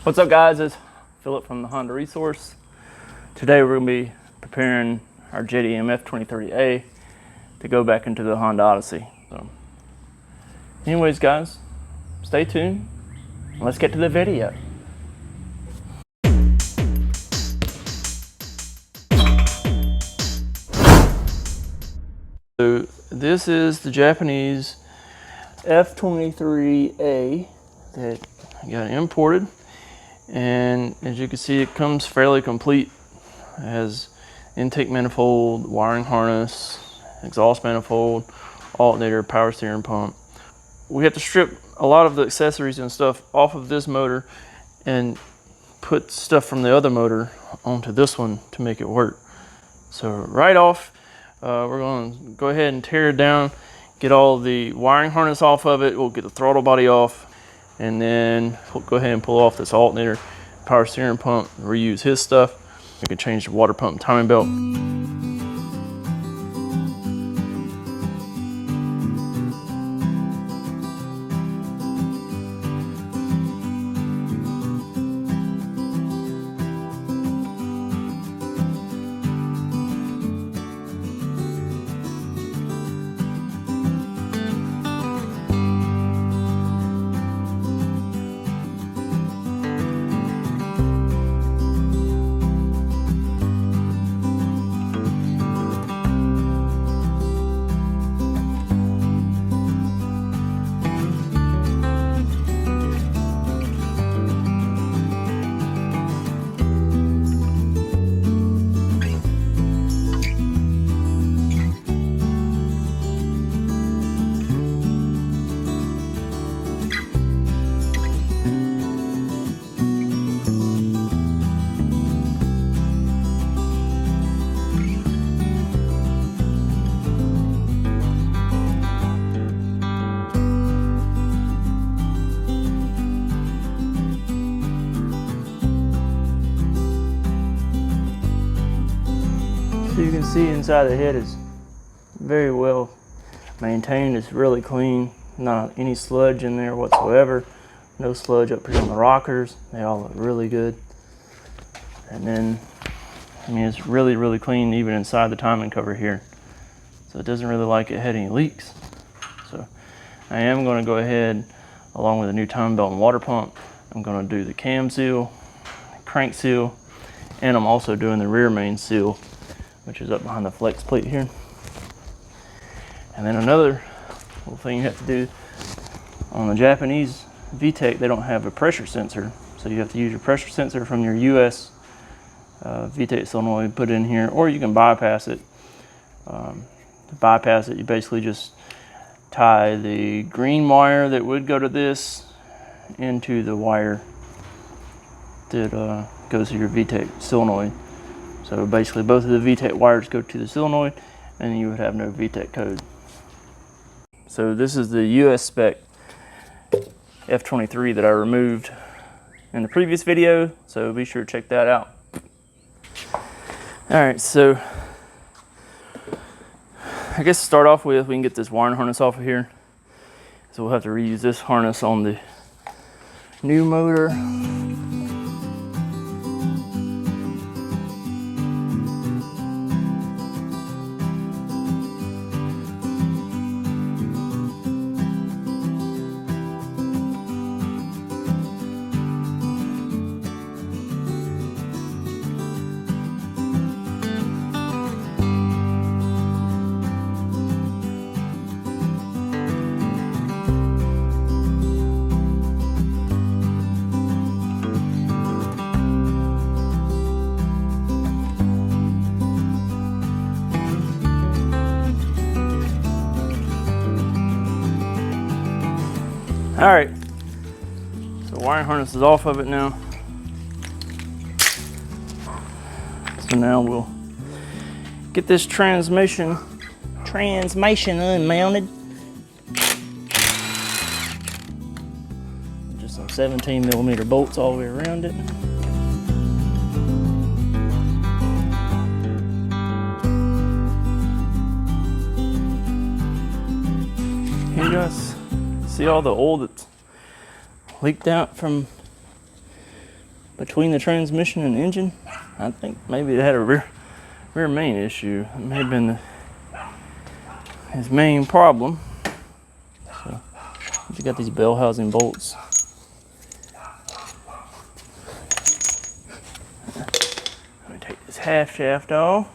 What's up guys, it's Philip from the Honda Resource. Today we're going to be preparing our JDM F23A to go back into the Honda Odyssey. So, anyways guys, stay tuned. Let's get to the video. So this is the Japanese F23A that I got imported, and as you can see it comes fairly complete. It has intake manifold, wiring harness, exhaust manifold, alternator, power steering pump. We have to strip a lot of the accessories and stuff off of this motor and put stuff from the other motor onto this one to make it work. So right off, we're going to go ahead and tear it down, get all the wiring harness off of it. We'll get the throttle body off, and then we'll go ahead and pull off this alternator, power steering pump, reuse his stuff. We can change the water pump and timing belt. So you can see inside the head is very well maintained. It's really clean, not any sludge in there whatsoever. No sludge up here on the rockers. They all look really good. And then, I mean, it's really clean even inside the timing cover here. So it doesn't really like it had any leaks. So I am going to go ahead, along with the new timing belt and water pump, I'm going to do the cam seal, crank seal, and I'm also doing the rear main seal, which is up behind the flex plate here. And then another little thing you have to do on the Japanese Vtec, they don't have a pressure sensor, so you have to use your pressure sensor from your US Vtec solenoid, put it in here, or you can bypass it. To bypass it, you basically just tie the green wire that would go to this into the wire that goes to your Vtec solenoid. So basically both of the Vtec wires go to the solenoid and you would have no Vtec code. So this is the US spec F23 that I removed in the previous video, so be sure to check that out. Alright, so I guess to start off with, we can get this wiring harness off of here. So we'll have to reuse this harness on the new motor. All right, so wiring harness is off of it now. So now we'll get this transmission unmounted. Just some 17mm bolts all the way around it. Here you go. See all the oil that's leaked out from between the transmission and engine. I think maybe it had a rear main issue. It may have been his main problem. So you got these bell housing bolts. Let me take this half shaft off.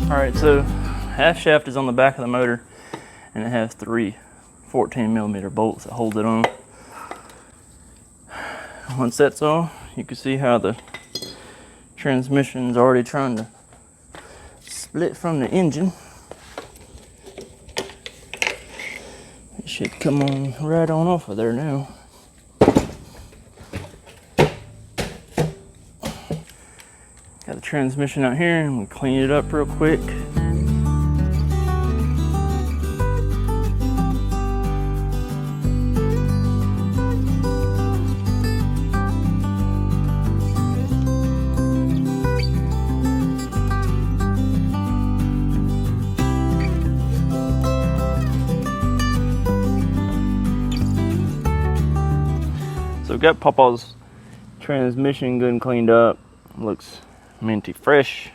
Alright, so half shaft is on the back of the motor, and it has 3 14mm bolts that hold it on. Once that's off, you can see how the transmission is already trying to split from the engine. It should come on right on off of there now. Got the transmission out here, and we'll clean it up real quick. So we've got PawPaw's transmission good and cleaned up. Looks minty fresh.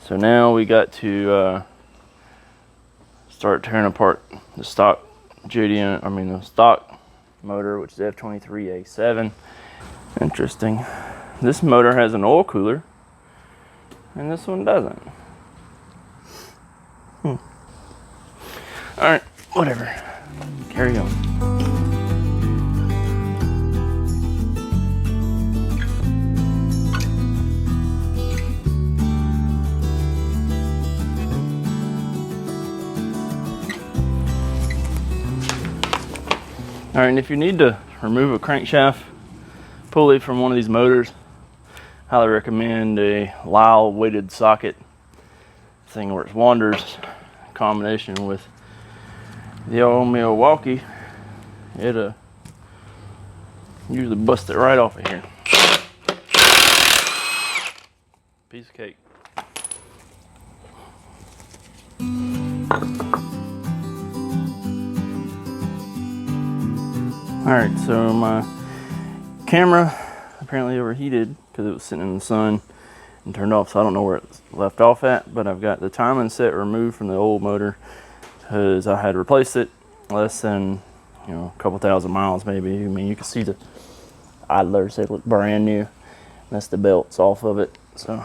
So now we got to start tearing apart the stock the stock motor, which is F23A7. Interesting. This motor has an oil cooler, and this one doesn't. All right, whatever. Carry on. All right, and if you need to remove a crankshaft pulley from one of these motors, I highly recommend a Lyle weighted socket. This thing works wonders in combination with the old Milwaukee. It usually busts it right off of here. Piece of cake. Alright, so my camera apparently overheated because it was sitting in the sun and turned off, so I don't know where it left off at, but I've got the timing set removed from the old motor because I had replaced it less than, a couple thousand miles maybe. I mean, you can see the idlers, they look brand new. That's the belts off of it. So,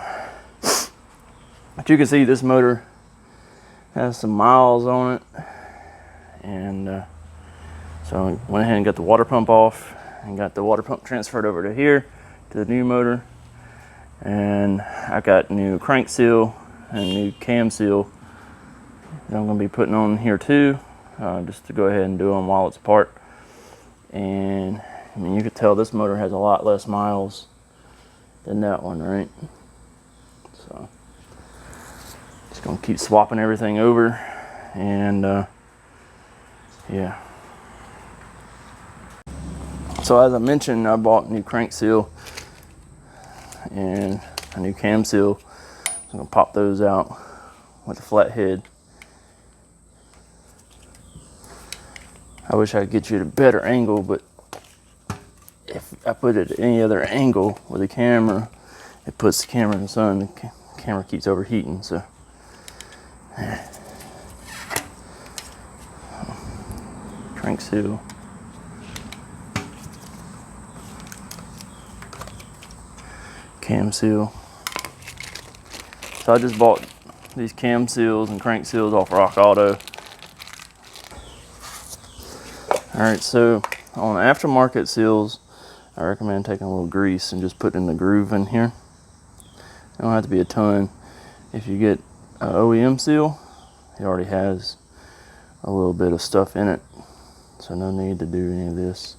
but you can see this motor has some miles on it, and so I went ahead and got the water pump off and got the water pump transferred over to here, to the new motor. And I got new crank seal and new cam seal that I'm going to be putting on here too, just to go ahead and do them while it's apart. And I mean, you could tell this motor has a lot less miles than that one, right? So just going to keep swapping everything over, and yeah. So as I mentioned, I bought new crank seal and a new cam seal. I'm gonna pop those out with a flat head. I wish I could get you at a better angle, but if I put it at any other angle with the camera, it puts the camera in the sun. The camera keeps overheating, so. Crank seal. Cam seal. So I just bought these cam seals and crank seals off Rock Auto. Alright, so on aftermarket seals, I recommend taking a little grease and just putting the groove in here. It don't have to be a ton. If you get an OEM seal, it already has a little bit of stuff in it, so no need to do any of this.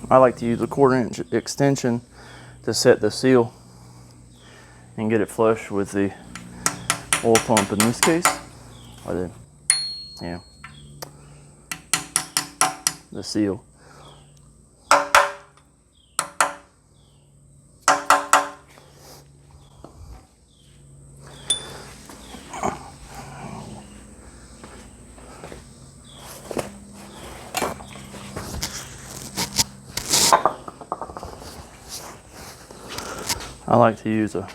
I like to use a 1/4 inch extension to set the seal and get it flush with the oil pump in this case, or the seal. I like to use a,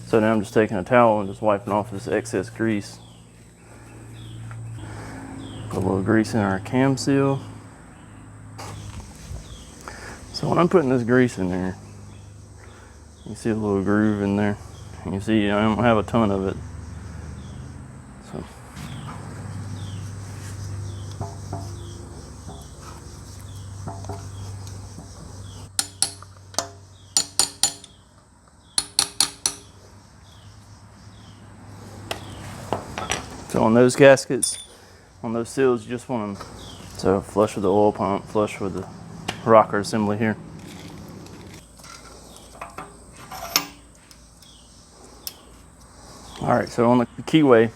so now I'm just taking a towel and just wiping off this excess grease. Put a little grease in our cam seal. So when I'm putting this grease in there, you see a little groove in there. And you see I don't have a ton of it. So on those gaskets, on those seals, you just want them so flush with the oil pump, flush with the rocker assembly here. All right, so on the keyway,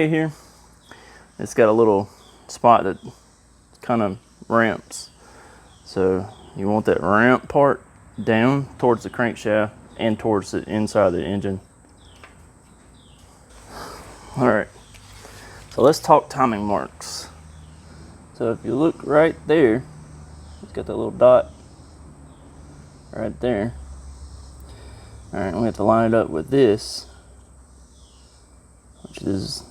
here, it's got a little spot that kind of ramps. So you want that ramp part down towards the crankshaft and towards the inside of the engine. All right, so let's talk timing marks. So if you look right there, it's got that little dot right there. All right, we have to line it up with this, which is,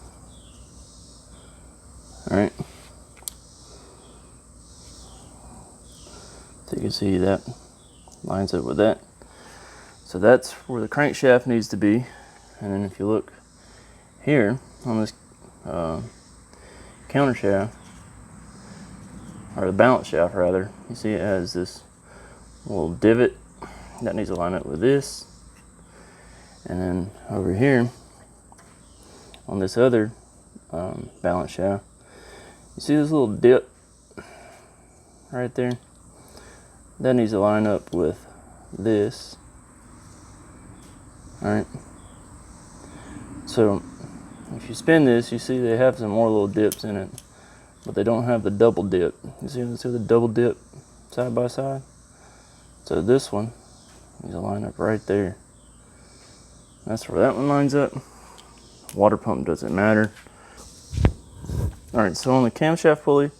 all right. So you can see that lines up with that. So that's where the crankshaft needs to be. And then if you look here on this counter shaft, or the balance shaft rather, you see it has this little divot that needs to line up with this. And then over here on this other balance shaft, you see this little dip right there? That needs to line up with this. All right. So if you spin this, you see they have some more little dips in it, but they don't have the double dip. You see the double dip side by side? So this one needs to line up right there. That's where that one lines up. Water pump doesn't matter. All right, so on the camshaft pulley,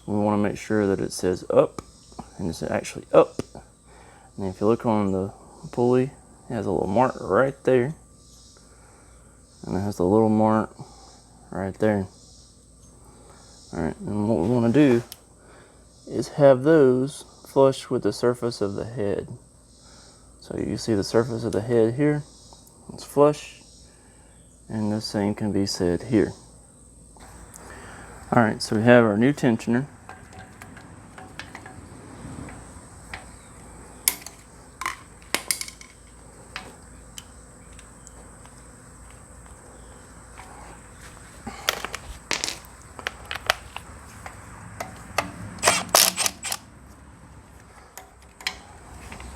we want to make sure that it says up, and it's actually up. And if you look on the pulley, it has a little mark right there. And it has a little mark right there. All right, and what we want to do is have those flush with the surface of the head. So you see the surface of the head here, it's flush, and the same can be said here. All right, so we have our new tensioner.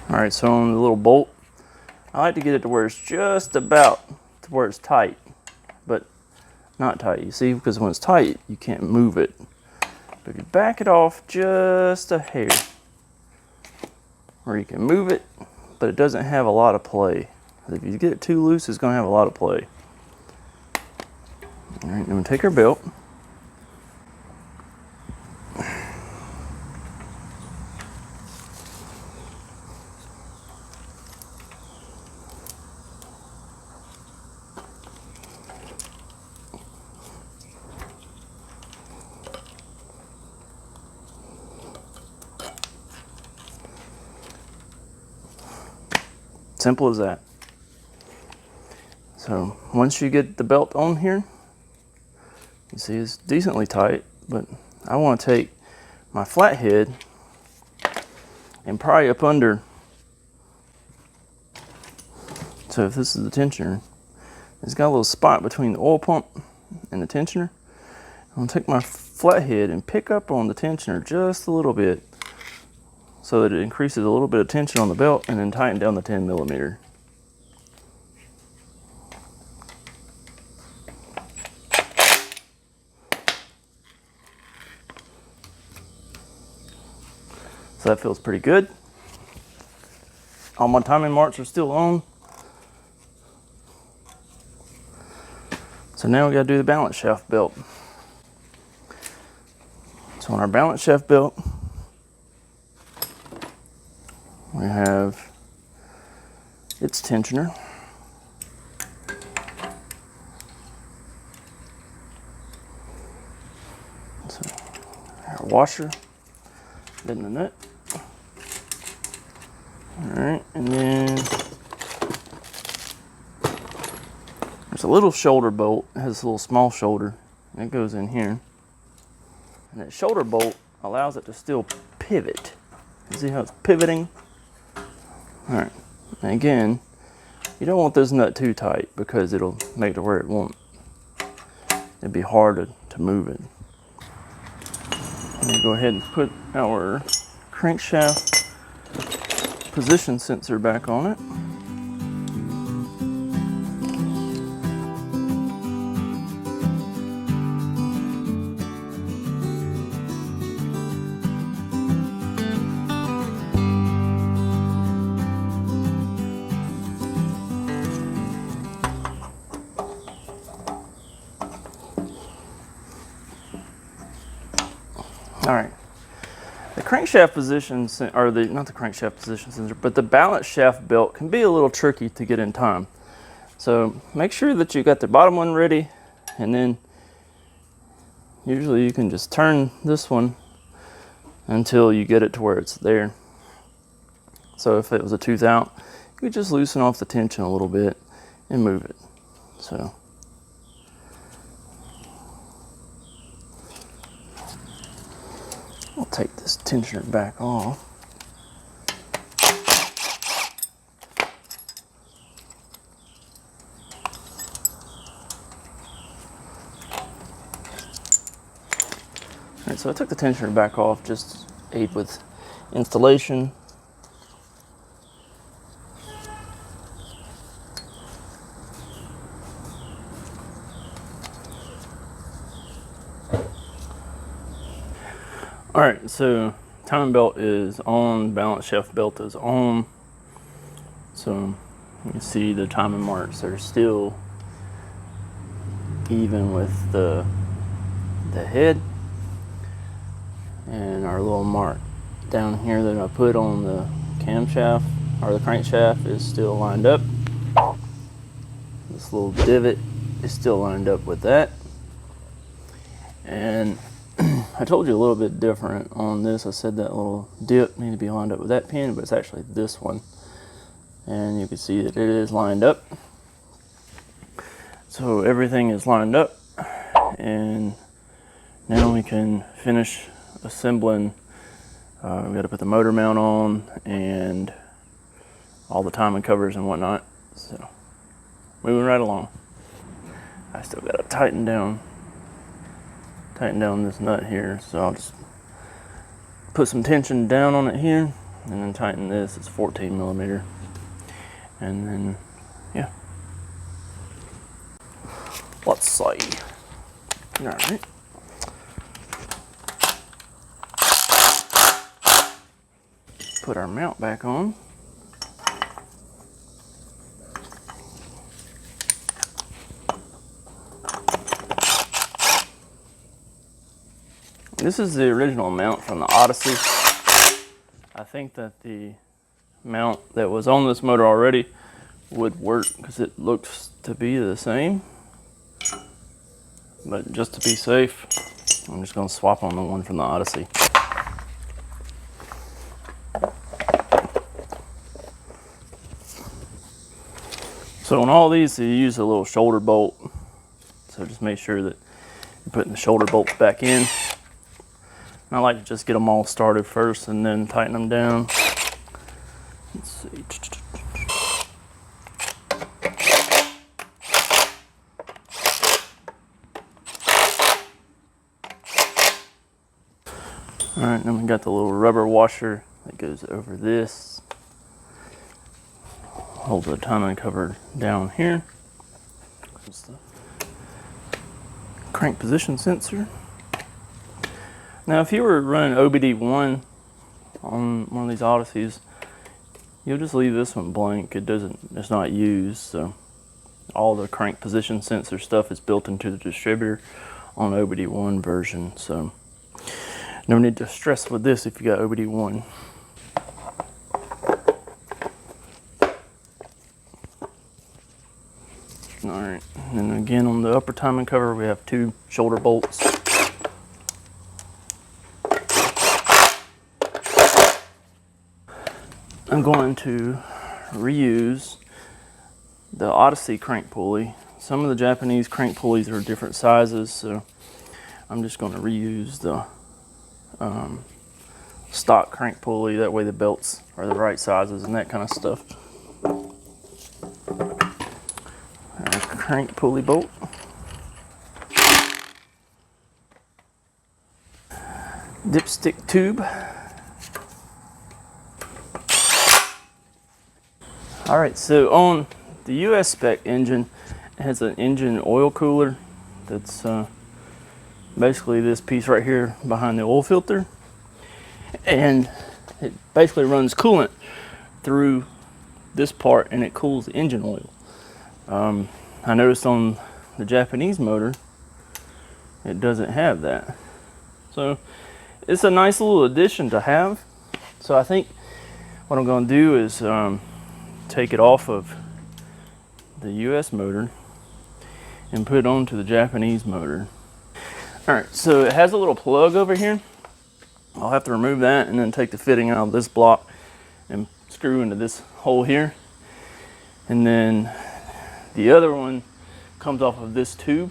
All right, so on the little bolt, I like to get it to where it's just about to where it's tight, but not tight, you see, because when it's tight, you can't move it. But if you back it off just a hair, where you can move it, but it doesn't have a lot of play. If you get it too loose, it's gonna have a lot of play. All right, then we take our belt. Simple as that. So once you get the belt on here, you see it's decently tight, but I want to take my flathead and pry up under. So if this is the tensioner, it's got a little spot between the oil pump and the tensioner. I'm gonna take my flathead and pick up on the tensioner just a little bit so that it increases a little bit of tension on the belt, and then tighten down the 10 millimeter. So that feels pretty good. All my timing marks are still on. So now we gotta do the balance shaft belt. So on our balance shaft belt, we have its tensioner. So our washer, then the nut. All right, and then there's a little shoulder bolt. It has a little small shoulder, and it goes in here. And that shoulder bolt allows it to still pivot. You see how it's pivoting? All right, and again, you don't want this nut too tight because it'll make it where it won't. It'd be hard to move it. And go ahead and put our crankshaft position sensor back on it. All right, the crankshaft position, or not the crankshaft position sensor, but the balance shaft belt can be a little tricky to get in time. So make sure that you got the bottom one ready, and then usually you can just turn this one until you get it to where it's there. So if it was a tooth out, you could just loosen off the tension a little bit and move it. So. I'll take this tensioner back off. All right, so I took the tensioner back off just to aid with installation. All right, so timing belt is on, balance shaft belt is on. So you can see the timing marks are still even with the head. And our little mark down here that I put on the camshaft or the crankshaft is still lined up. This little divot is still lined up with that. And I told you a little bit different on this. I said that little dip needed to be lined up with that pin, but it's actually this one. And you can see that it is lined up. So everything is lined up, and now we can finish assembling. We got to put the motor mount on and all the timing covers and whatnot. So moving right along. I still got to tighten down this nut here, so I'll just put some tension down on it here and then tighten this. It's 14 millimeter, and then yeah, let's see. All right, put our mount back on. This is the original mount from the Odyssey. I think that the mount that was on this motor already would work because it looks to be the same. But just to be safe, I'm just going to swap on the one from the Odyssey. So on all these, you use a little shoulder bolt. So just make sure that you're putting the shoulder bolts back in. I like to just get them all started first and then tighten them down. Let's see. All right, then we got the little rubber washer that goes over this. Hold the timing cover down here. There's the crank position sensor. Now, if you were running OBD1 on one of these Odysseys, you'll just leave this one blank. It's not used, so all the crank position sensor stuff is built into the distributor on OBD1 version. So No need to stress with this if you got OBD1. Alright, and then again on the upper timing cover we have 2 shoulder bolts. I'm going to reuse the Odyssey crank pulley. Some of the Japanese crank pulleys are different sizes, so I'm just going to reuse the stock crank pulley. That way the belts are the right sizes and that kind of stuff. Crank pulley bolt. Dipstick tube. Alright, so on the US spec engine, it has an engine oil cooler that's basically this piece right here behind the oil filter, and it basically runs coolant through this part and it cools the engine oil. I noticed on the Japanese motor it doesn't have that, so it's a nice little addition to have. So I think what I'm going to do is take it off of the US motor and put it onto the Japanese motor. Alright, so it has a little plug over here. I'll have to remove that and then take the fitting out of this block and screw into this hole here. And then the other one comes off of this tube,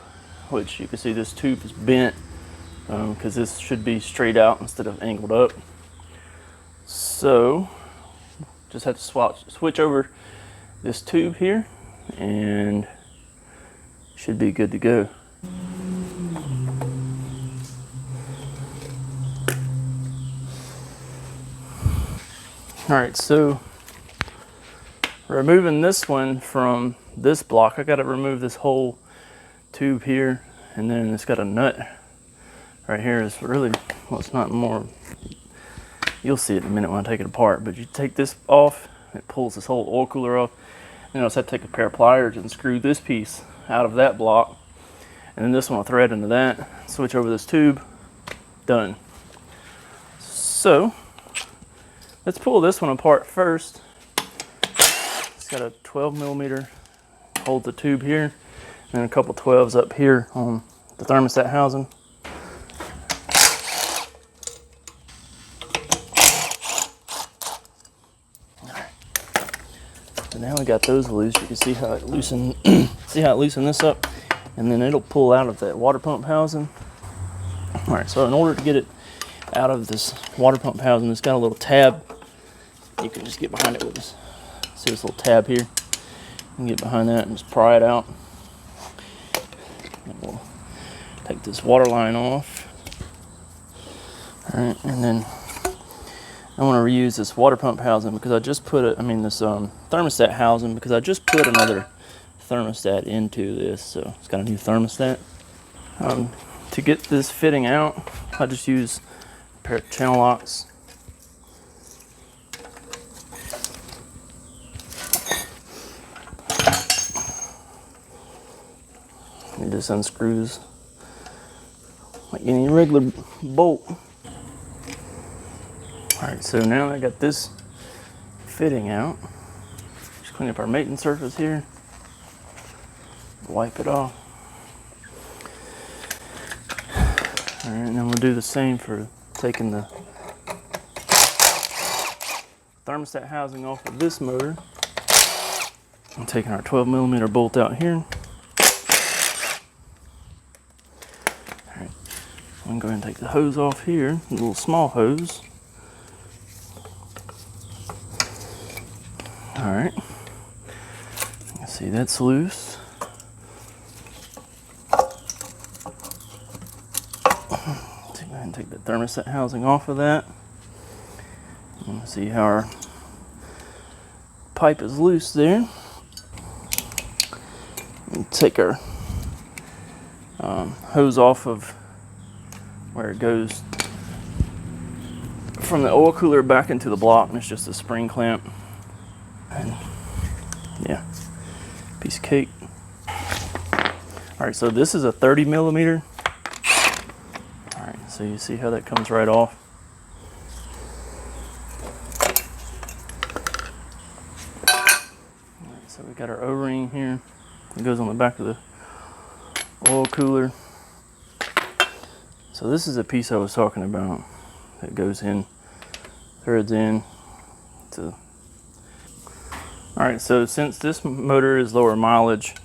which you can see this tube is bent because this should be straight out instead of angled up. So just have to switch over this tube here and should be good to go. Alright, so removing this one from this block, I got to remove this whole tube here, and then it's got a nut right here. It's really, well, it's not more, you'll see it in a minute when I take it apart, but you take this off, it pulls this whole oil cooler off. And I just have to take a pair of pliers and screw this piece out of that block, and then this one will thread into that, switch over this tube, done. So let's pull this one apart first. It's got a 12mm, hold the tube here, and a couple 12s up here on the thermostat housing. So now we got those loose. You can see how it loosened. See how it loosened this up, and then it'll pull out of that water pump housing. All right. So in order to get it out of this water pump housing, it's got a little tab. You can just get behind it with this. See this little tab here? You can get behind that and just pry it out. And we'll take this water line off. All right, and then I want to reuse this water pump housing because I just put it, this thermostat housing, because I just put another thermostat into this, so it's got a new thermostat. To get this fitting out, I just use a pair of channel locks. It just unscrews like any regular bolt. Alright, so now I got this fitting out. Just clean up our mating surface here. Wipe it off. Alright, and then we'll do the same for taking the thermostat housing off of this motor. I'm taking our 12mm bolt out here. Alright, I'm going to go ahead and take the hose off here, a little small hose. Alright, you can see that's loose. Go ahead and take the thermostat housing off of that. And see how our pipe is loose there. And take our hose off of where it goes from the oil cooler back into the block, and it's just a spring clamp. And yeah, piece of cake. All right, so this is a 30mm. All right, So you see how that comes right off. Alright, so we got our O-ring here. It goes on the back of the oil cooler. So this is a piece I was talking about that goes in, threads in to. Alright, so since this motor is lower mileage,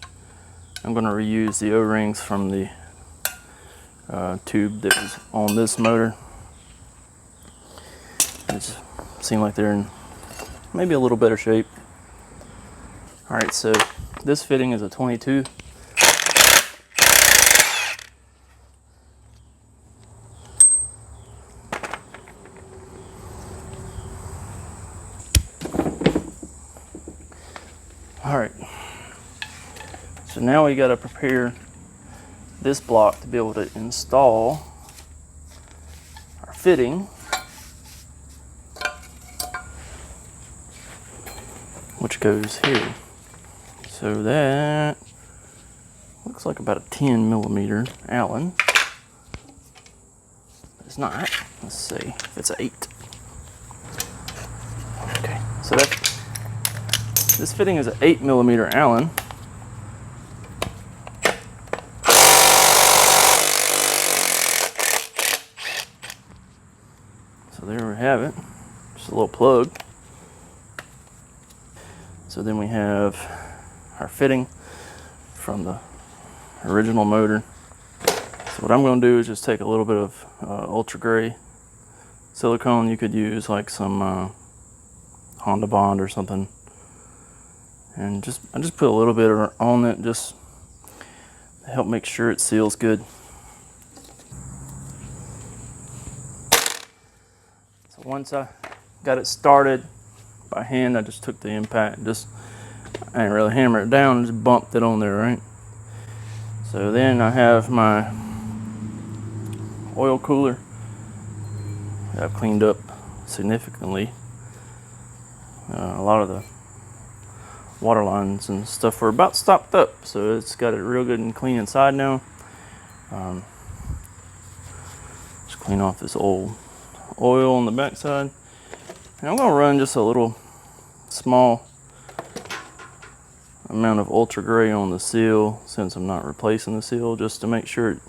I'm going to reuse the O-rings from the tube that was on this motor. It just seem like they're in maybe a little better shape. Alright, so this fitting is a 22. Alright, so now we got to prepare this block to be able to install our fitting, which goes here. So that looks like about a 10mm Allen. It's not. Let's see if it's an 8. Okay, so this fitting is an 8mm Allen. So there we have it, just a little plug. So then we have our fitting from the original motor. So what I'm going to do is just take a little bit of ultra gray silicone. You could use like some Honda Bond or something, and I just put a little bit on it just to help make sure it seals good. So once I got it started by hand, I just took the impact, I didn't really hammer it down, just bumped it on there, right? So then I have my oil cooler that I've cleaned up significantly. A lot of the water lines and stuff were about stopped up, so it's got it real good and clean inside now. Just clean off this old oil on the backside, and I'm gonna run just a little small amount of ultra gray on the seal, since I'm not replacing the seal, just to make sure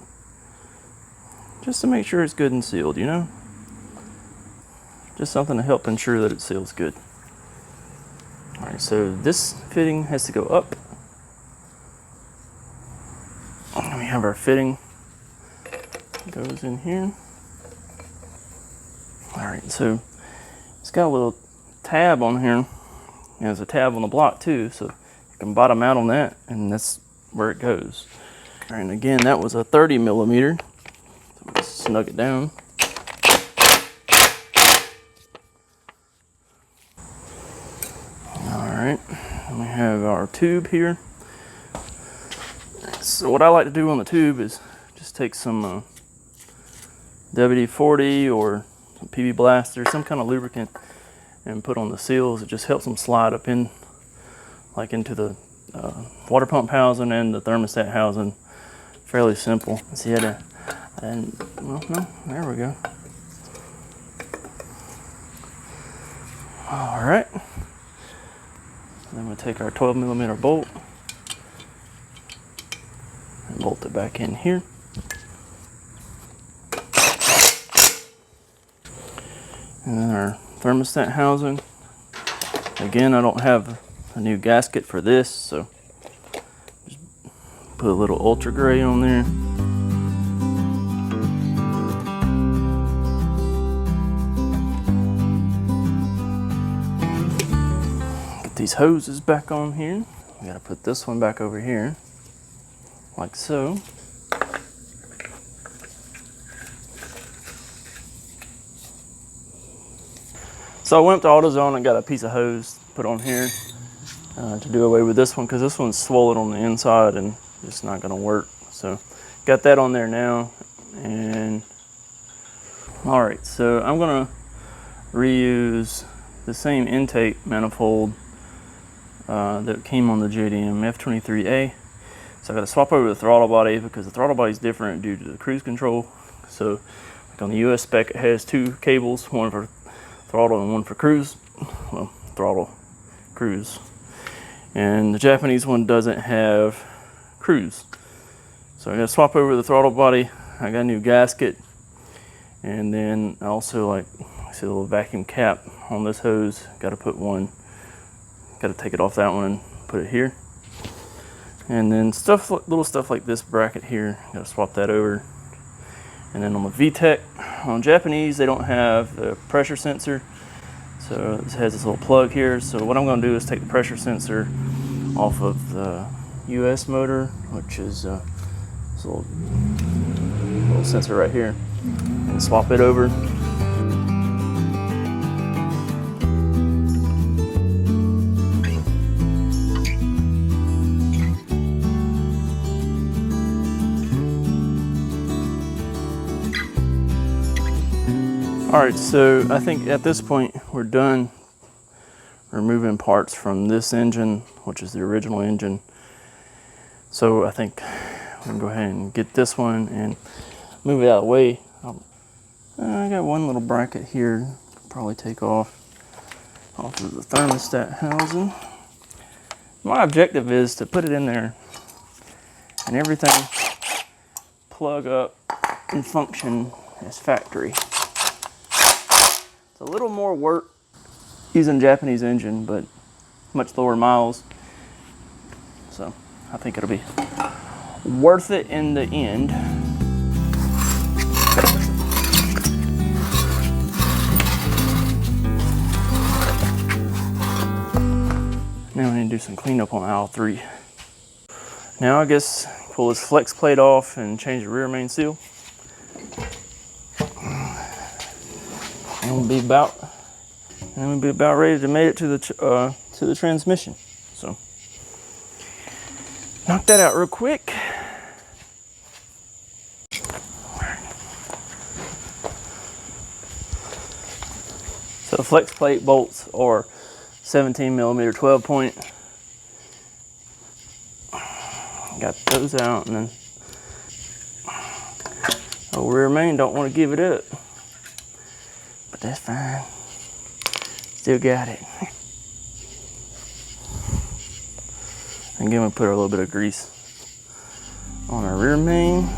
it's good and sealed, you know? Just something to help ensure that it seals good. Alright, so this fitting has to go up. And we have our fitting, goes in here. Alright, so it's got a little tab on here. And there's a tab on the block too, so you can bottom out on that, and that's where it goes. Alright, and again, that was a 30mm. So let's snug it down. Alright, and we have our tube here. So what I like to do on the tube is just take some WD-40 or some PB Blaster, some kind of lubricant, and put on the seals. It just helps them slide up in, like into the water pump housing and the thermostat housing. Fairly simple. See, well, no, there we go. All right. Then we'll take our 12mm bolt and bolt it back in here. And then our thermostat housing. Again, I don't have a new gasket for this, so just put a little ultra gray on there. Get these hoses back on here. We gotta put this one back over here, like so. So I went to AutoZone and got a piece of hose put on here to do away with this one, because this one's swollen on the inside and it's not gonna work. So got that on there now. And all right, so I'm gonna reuse the same intake manifold that came on the JDM F23A. So I gotta swap over the throttle body, because the throttle body is different due to the cruise control. So Like on the US spec, it has 2 cables, one for throttle and one for cruise. Well, throttle, cruise. And the Japanese one doesn't have cruise. So I gotta swap over the throttle body. I got a new gasket. And then I also, like, I see a little vacuum cap on this hose. Gotta put one, gotta take it off that one and put it here. And then little stuff like this bracket here, gotta swap that over. And then on the Vtec, on Japanese, they don't have the pressure sensor. So this has this little plug here. So what I'm gonna do is take the pressure sensor off of the US motor, which is this little sensor right here, and swap it over. All right, so I think at this point we're done removing parts from this engine, which is the original engine. So I think we can go ahead and get this one and move it out of the way. I got one little bracket here, probably take off of the thermostat housing. My objective is to put it in there and everything plug up and function as factory. A little more work using Japanese engine, but much lower miles. So I think it'll be worth it in the end. Now I need to do some cleanup on aisle 3. Now I guess pull this flex plate off and change the rear main seal. And we'll be about ready to make it to the transmission. So knock that out real quick. So the flex plate bolts are 17mm 12 point. Got those out, and then the rear main don't want to give it up. That's fine. Still got it. Again, we put a little bit of grease on our rear main.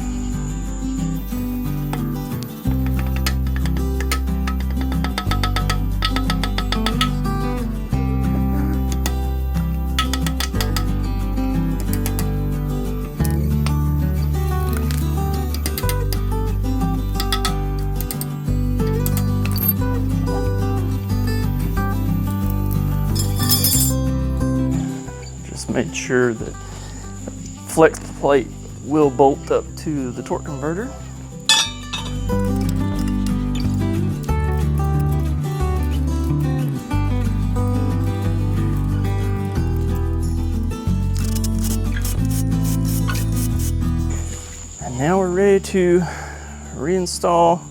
Made sure that the flex plate will bolt up to the torque converter. And now we're ready to reinstall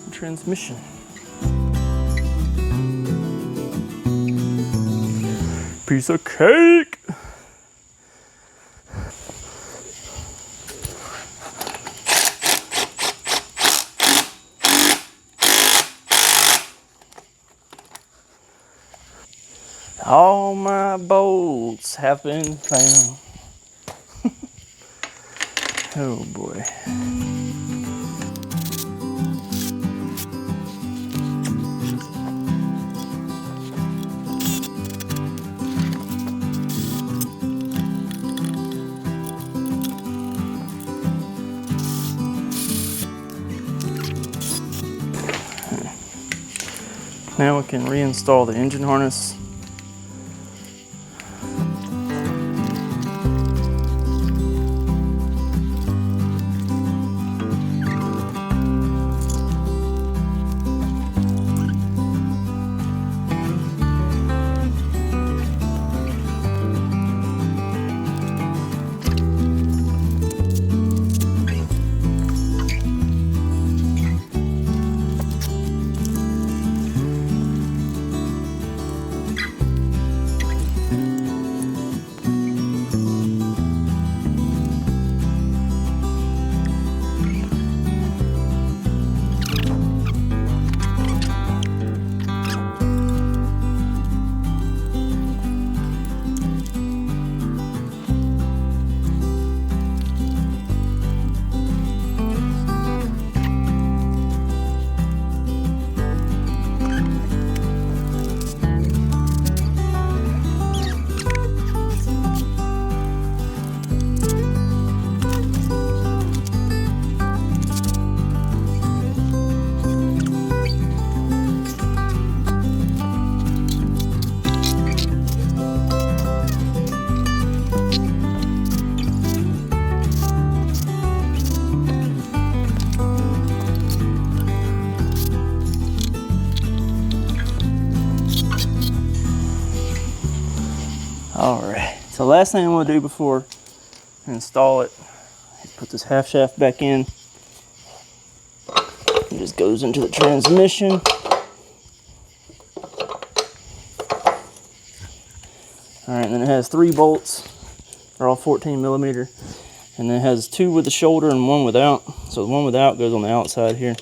the transmission. Piece of cake! All my bolts have been found. Oh boy. Now we can reinstall the engine harness. All right, so last thing I'm gonna do before I install it is put this half shaft back in. It just goes into the transmission. All right, and then it has 3 bolts. They're all 14 millimeter. And then it has 2 with the shoulder and 1 without. So the one without goes on the outside here.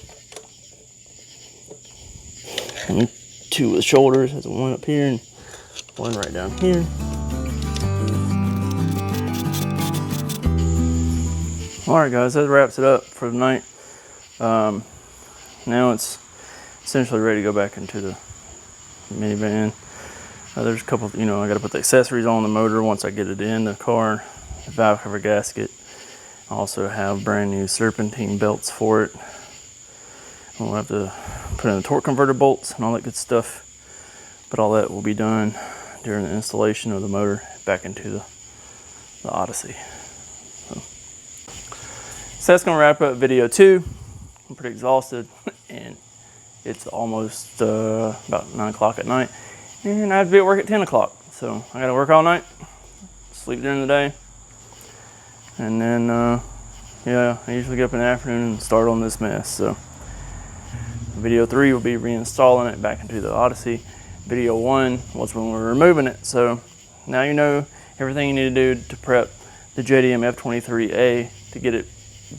And 2 with the shoulders, has 1 up here and 1 right down here. All right, guys, that wraps it up for the night. Now it's essentially ready to go back into the minivan. There's a couple, I got to put the accessories on the motor once I get it in the car. The valve cover gasket. I also have brand new serpentine belts for it. We'll have to put in the torque converter bolts and all that good stuff. But all that will be done during the installation of the motor back into the Odyssey. So that's going to wrap up video 2. I'm pretty exhausted and it's almost about 9 o'clock at night. And I have to be at work at 10 o'clock. So I got to work all night, sleep during the day. And then, yeah, I usually get up in the afternoon and start on this mess. So video 3 will be reinstalling it back into the Odyssey. Video 1 was when we were removing it. So now you know everything you need to do to prep the JDM F23A to get it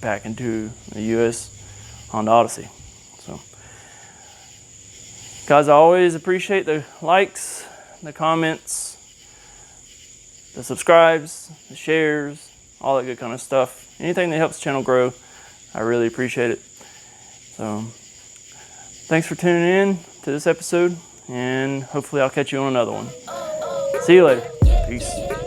back into the US Honda Odyssey. So guys, I always appreciate the likes, the comments, the subscribes, the shares, all that good kind of stuff. Anything that helps the channel grow, I really appreciate it. So thanks for tuning in to this episode, and hopefully I'll catch you on another one. See you later. Peace.